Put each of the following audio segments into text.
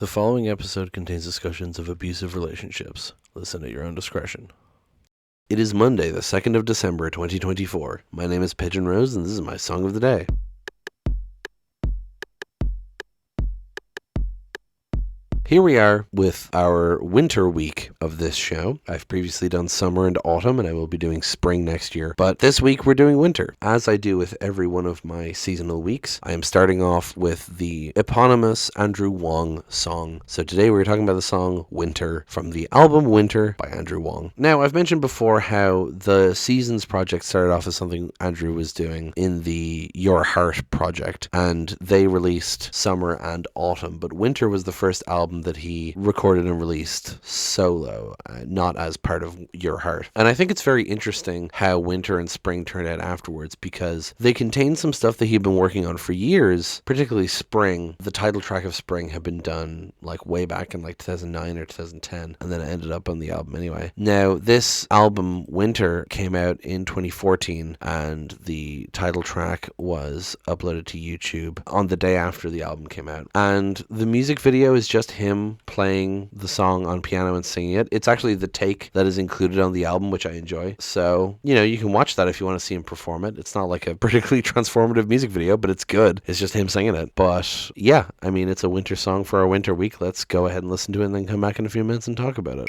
The following episode contains discussions of abusive relationships. Listen at your own discretion. It is Monday, the 2nd of December, 2024. My name is Pigeon and this is my song of the day. Here we are with our winter week of this show. I've previously done summer and autumn, and I will be doing spring next year. But this week we're doing winter. As I do with every one of my seasonal weeks, I am starting off with the eponymous Andrew Huang song. So today we're talking about the song Winter from the album Winter by Andrew Huang. Now, I've mentioned before how the Seasons project started off as something Andrew was doing in the Your Heart project, and they released summer and autumn, but Winter was the first album that he recorded and released solo, not as part of Your Heart. And I think it's very interesting how Winter and Spring turned out afterwards, because they contain some stuff that he'd been working on for years, particularly Spring. The title track of Spring had been done like way back in like 2009 or 2010, and then it ended up on the album anyway. Now, this album, Winter, came out in 2014, and the title track was uploaded to YouTube on the day after the album came out. And the music video is just him playing the song on piano and singing it. It's actually the take that is included on the album, which I enjoy. So, you can watch that if you want to see him perform it. It's not like a particularly transformative music video, but it's good. It's just him singing it. But yeah, I mean, it's a winter song for our winter week. Let's go ahead and listen to it and then come back in a few minutes and talk about it.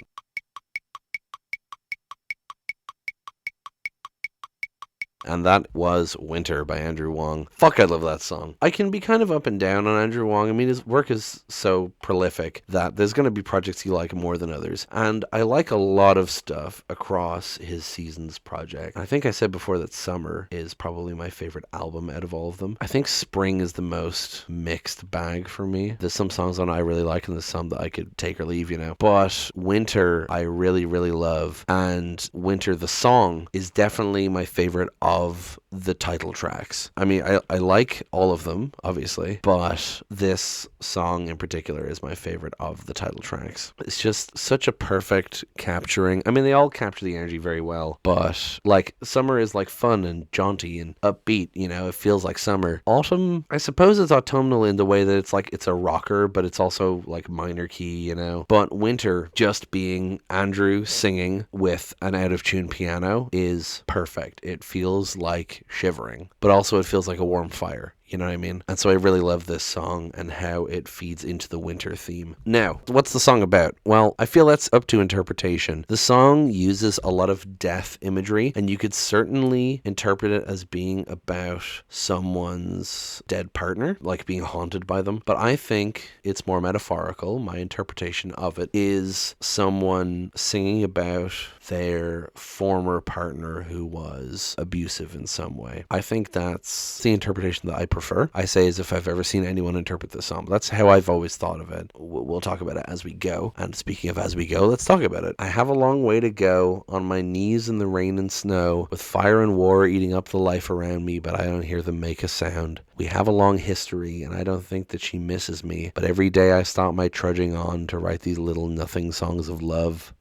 And that was Winter by Andrew Huang. Fuck, I love that song. I can be kind of up and down on Andrew Huang. I mean, his work is so prolific that there's going to be projects you like more than others. And I like a lot of stuff across his Seasons project. I think I said before that Summer is probably my favorite album out of all of them. I think Spring is the most mixed bag for me. There's some songs on it I really like, and there's some that I could take or leave, But Winter, I really, really love. And Winter, the song, is definitely my favorite of the title tracks. I mean, I like all of them, obviously, but this song in particular is my favorite of the title tracks. It's just such a perfect capturing. I mean, they all capture the energy very well, but like Summer is like fun and jaunty and upbeat, it feels like summer. Autumn, I suppose it's autumnal in the way that it's like it's a rocker, but it's also like minor key, But Winter, just being Andrew singing with an out of tune piano, is perfect. It feels like shivering, but also it feels like a warm fire. You know what I mean? And so I really love this song and how it feeds into the winter theme. Now, what's the song about? Well, I feel that's up to interpretation. The song uses a lot of death imagery, and you could certainly interpret it as being about someone's dead partner, like being haunted by them. But I think it's more metaphorical. My interpretation of it is someone singing about their former partner who was abusive in some way. I think that's the interpretation that I prefer. I say as if I've ever seen anyone interpret this song. That's how I've always thought of it. We'll talk about it as we go. And speaking of as we go, let's talk about it. I have a long way to go on my knees in the rain and snow, with fire and war eating up the life around me, but I don't hear them make a sound. We have a long history, and I don't think that she misses me, but every day I stop my trudging on to write these little nothing songs of love,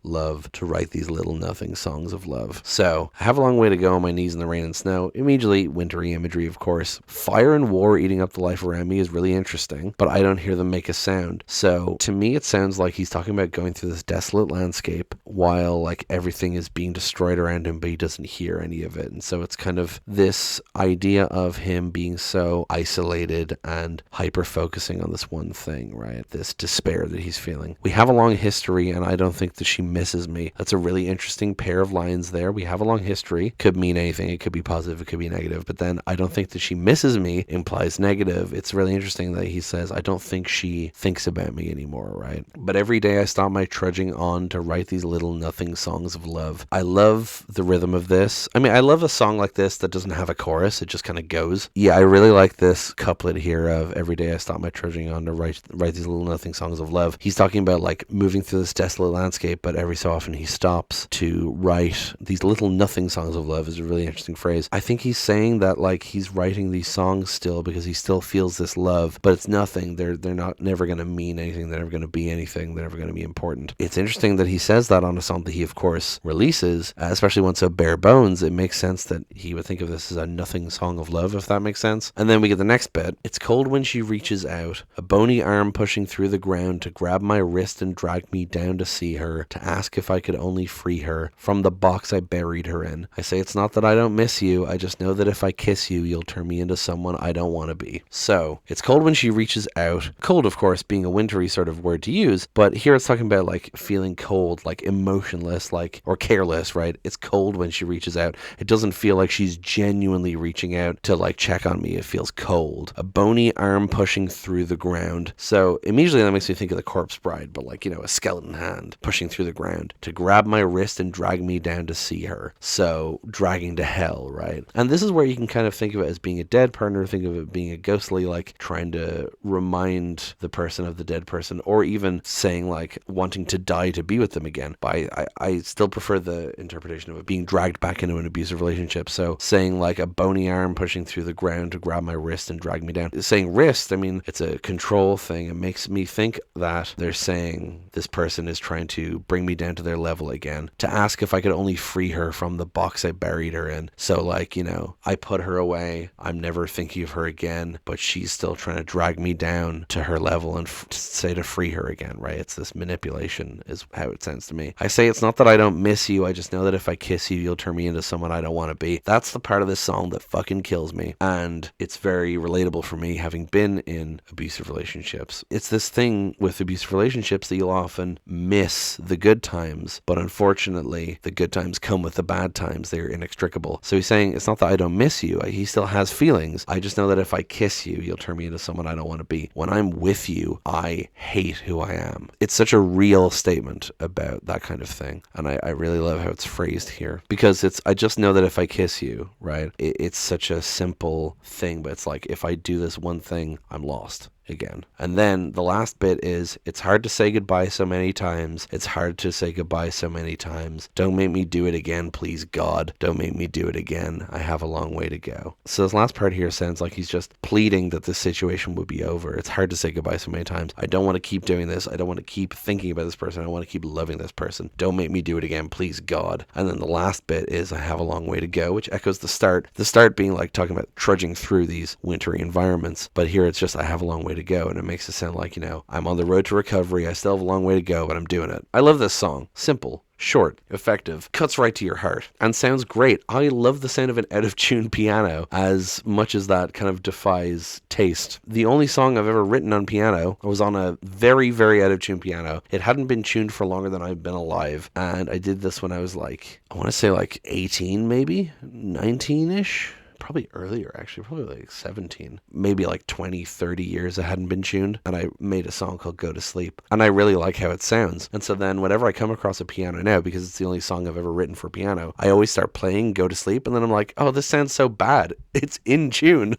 to write these little nothing songs of love. So, I have a long way to go on my knees in the rain and snow. Immediately, wintry imagery, of course. Fire and war eating up the life around me is really interesting, but I don't hear them make a sound. So, to me, it sounds like he's talking about going through this desolate landscape while, like, everything is being destroyed around him, but he doesn't hear any of it. And so it's kind of this idea of him being so isolated and hyper-focusing on this one thing, right? This despair that he's feeling. We have a long history, and I don't think that she misses me. That's a really interesting pair of lines there. We have a long history. Could mean anything. It could be positive. It could be negative. But then I don't think that she misses me implies negative. It's really interesting that he says, I don't think she thinks about me anymore, right? But every day I stop my trudging on to write these little nothing songs of love. I love the rhythm of this. I mean, I love a song like this that doesn't have a chorus. It just kind of goes. Yeah, I really like this couplet here of every day I stop my trudging on to write these little nothing songs of love. He's talking about like moving through this desolate landscape, but every so often he stops to write these little nothing songs of love is a really interesting phrase. I think he's saying that like he's writing these songs still because he still feels this love, but it's nothing. They're not never going to mean anything. They're never going to be anything. They're never going to be important. It's interesting that he says that on a song that he of course releases, especially one so bare bones. It makes sense that he would think of this as a nothing song of love, if that makes sense. And then then we get the next bit. It's cold when she reaches out, a bony arm pushing through the ground to grab my wrist and drag me down to see her, to ask if I could only free her from the box I buried her in. I say it's not that I don't miss you, I just know that if I kiss you, you'll turn me into someone I don't want to be. So, it's cold when she reaches out. Cold, of course, being a wintry sort of word to use, but here it's talking about like feeling cold, like emotionless, like, or careless, right? It's cold when she reaches out. It doesn't feel like she's genuinely reaching out to like check on me. It feels cold. A bony arm pushing through the ground. So immediately that makes me think of the Corpse Bride, but like, a skeleton hand pushing through the ground to grab my wrist and drag me down to see her. So dragging to hell, right? And this is where you can kind of think of it as being a dead partner, think of it being a ghostly, like trying to remind the person of the dead person, or even saying like wanting to die to be with them again. But I still prefer the interpretation of it being dragged back into an abusive relationship. So saying like a bony arm pushing through the ground to grab my wrist and drag me down. Saying wrist, I mean, it's a control thing. It makes me think that they're saying this person is trying to bring me down to their level again, to ask if I could only free her from the box I buried her in. So like, I put her away. I'm never thinking of her again, but she's still trying to drag me down to her level and say to free her again, right? It's this manipulation is how it sounds to me. I say it's not that I don't miss you. I just know that if I kiss you, you'll turn me into someone I don't want to be. That's the part of this song that fucking kills me. And it's very relatable for me, having been in abusive relationships. It's this thing with abusive relationships that you'll often miss the good times, but unfortunately, the good times come with the bad times. They're inextricable. So he's saying, it's not that I don't miss you. He still has feelings. I just know that if I kiss you, you'll turn me into someone I don't want to be. When I'm with you, I hate who I am. It's such a real statement about that kind of thing. And I really love how it's phrased here. Because I just know that if I kiss you, right? It's such a simple thing, but it's like, if I do this one thing, I'm lost again. And then the last bit is, it's hard to say goodbye so many times. It's hard to say goodbye so many times. Don't make me do it again, please God. Don't make me do it again. I have a long way to go. So this last part here sounds like he's just pleading that this situation would be over. It's hard to say goodbye so many times. I don't want to keep doing this. I don't want to keep thinking about this person. I want to keep loving this person. Don't make me do it again, please God. And then the last bit is, I have a long way to go, which echoes the start. The start being like talking about trudging through these wintry environments. But here it's just, I have a long way to go, and it makes it sound like, I'm on the road to recovery. I still have a long way to go, but I'm doing it. I love this song. Simple, short, effective, cuts right to your heart, and sounds great. I love the sound of an out-of-tune piano as much as that kind of defies taste. The only song I've ever written on piano was on a very, very out-of-tune piano. It hadn't been tuned for longer than I've been alive, and I did this when I was like, I want to say like 18 maybe, 19-ish. Probably earlier, actually, probably like 17, maybe like 20, 30 years it hadn't been tuned, and I made a song called Go to Sleep, and I really like how it sounds. And so then whenever I come across a piano now, because it's the only song I've ever written for piano, I always start playing Go to Sleep, and then I'm like, oh, this sounds so bad. It's in tune.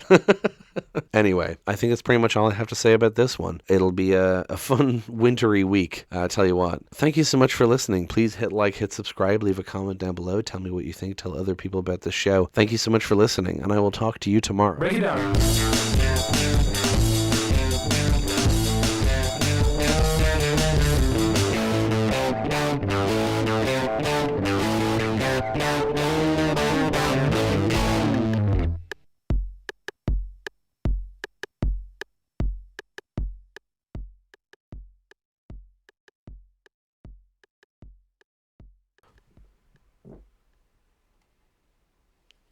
Anyway, I think that's pretty much all I have to say about this one. It'll be a fun wintry week. I'll tell you what. Thank you so much for listening. Please hit like, hit subscribe, leave a comment down below. Tell me what you think. Tell other people about this show. Thank you so much for listening, and I will talk to you tomorrow. Break it down.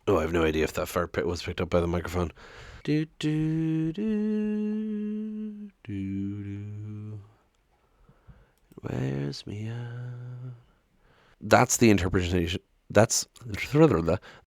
Oh, I have no idea if that fart pit was picked up by the microphone. Do do do do do. Wears me out. That's the interpretation. That's